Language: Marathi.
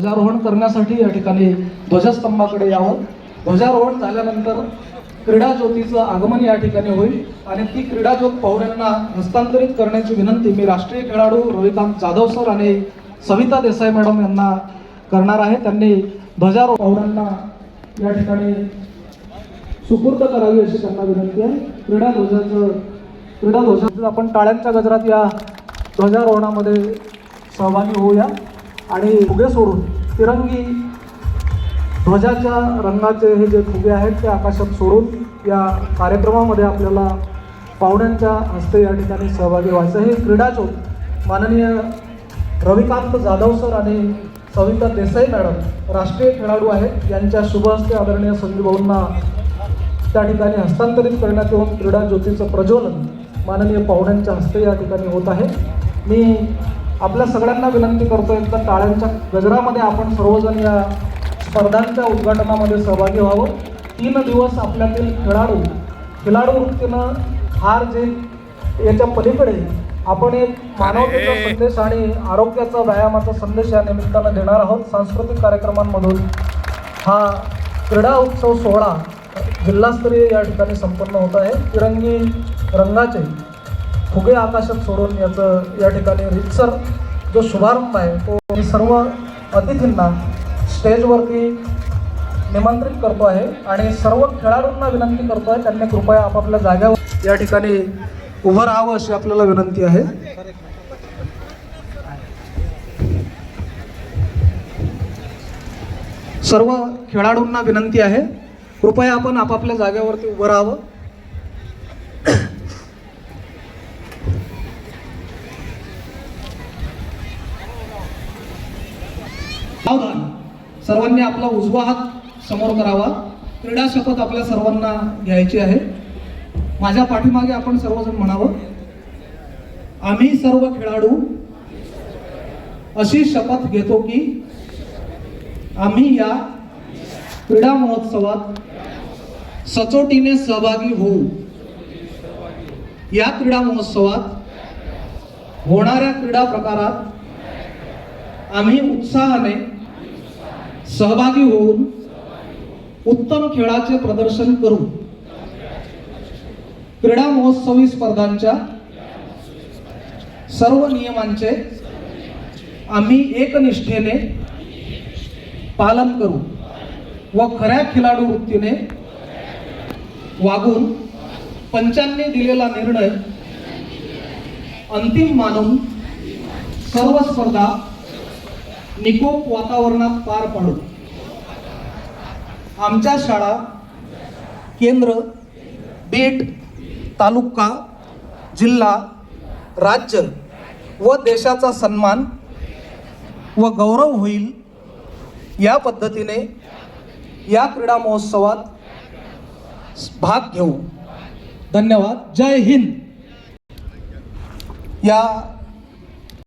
ध्वजारोहण करण्यासाठी या ठिकाणी ध्वजस्तंभाकडे यावं। ध्वजारोहण झाल्यानंतर क्रीडा ज्योतीचं आगमन या ठिकाणी होईल आणि ती क्रीडा ज्योत पाहुण्यांना हस्तांतरित करण्याची विनंती मी राष्ट्रीय खेळाडू रविकांत जाधव सर आणि सविता देसाई मॅडम यांना करणार आहे। त्यांनी ध्वजारोहण पाहुण्यांना या ठिकाणी सुपूर्द करावी अशी त्यांना विनंती आहे। क्रीडा ध्वजाचं आपण टाळ्यांच्या गजरात या ध्वजारोहणामध्ये सहभागी होऊया आणि फुगे सोडून तिरंगी ध्वजाच्या रंगाचे हे जे फुगे आहेत ते आकाशात सोडून या कार्यक्रमामध्ये आपल्याला पाहुण्यांच्या हस्ते या ठिकाणी सहभागी व्हायचं। हे क्रीडा ज्योत माननीय रविकांत जाधव सर आणि सविता देसाई मॅडम राष्ट्रीय खेळाडू आहेत, यांच्या शुभ हस्ते आदरणीय संजू भाऊंना त्या ठिकाणी हस्तांतरित करण्यात येऊन क्रीडा ज्योतीचं प्रज्वलन माननीय पाहुण्यांच्या हस्ते या ठिकाणी होत आहे। मी आपल्या सगळ्यांना विनंती करतोय तर टाळ्यांच्या गजरामध्ये आपण सर्वजण या स्पर्धांच्या उद्घाटनामध्ये सहभागी व्हावं। 3 दिवस आपल्यातील खिलाडू वृत्तीनं हार जीत याच्या पलीकडे आपण एक मानवतेचा संदेश आणि आरोग्याचा व्यायामाचा संदेश या निमित्तानं देणार आहोत। सांस्कृतिक कार्यक्रमांमधून हा क्रीडा उत्सव सोहळा जिल्हास्तरीय या ठिकाणी संपन्न होत आहे। तिरंगी रंगाचे फुगे आकाशात सोडून याचं या ठिकाणी रितसर जो शुभारंभ आहे तो सर्व अतिथींना स्टेजवरती निमंत्रित करतो आहे आणि सर्व खेळाडूंना विनंती करतो आहे त्यांनी कृपया आपापल्या जागेवर या ठिकाणी उभं राहावं अशी आपल्याला विनंती आहे। सर्व खेळाडूंना विनंती आहे कृपया आपण आपापल्या जागेवरती उभं राहावं। सावधान, सर्वांनी आपला उजवा हात समोर करावा। क्रीडा शपथ आपल्या सर्वांना घ्यायची आहे। माझ्या पाठीमागे आपण सर्वजण म्हणावं, आम्ही सर्व खेळाडू अशी शपथ घेतो की आम्ही या क्रीडा महोत्सवात सचोटीने सहभागी होऊ। या क्रीडा महोत्सवात होणाऱ्या क्रीडा प्रकारात आम्ही उत्साहाने सहभागी होऊन उत्तम खेळाचे प्रदर्शन करू। क्रीडा महोत्सवी स्पर्धांच्या सर्व नियमांचे आम्ही एकनिष्ठेने पालन करू व खऱ्या खिलाडू वृत्तीने वागून पंचांनी दिलेला निर्णय अंतिम मानून सर्व स्पर्धा निकोप वातावरणात पार पाडू। आमच्या शाळा, केंद्र, बेट, तालुका, जिल्हा, राज्य व देशाचा सन्मान व गौरव होईल या पद्धतीने या क्रीडा महोत्सवात भाग घेऊ। धन्यवाद। जय हिंद। या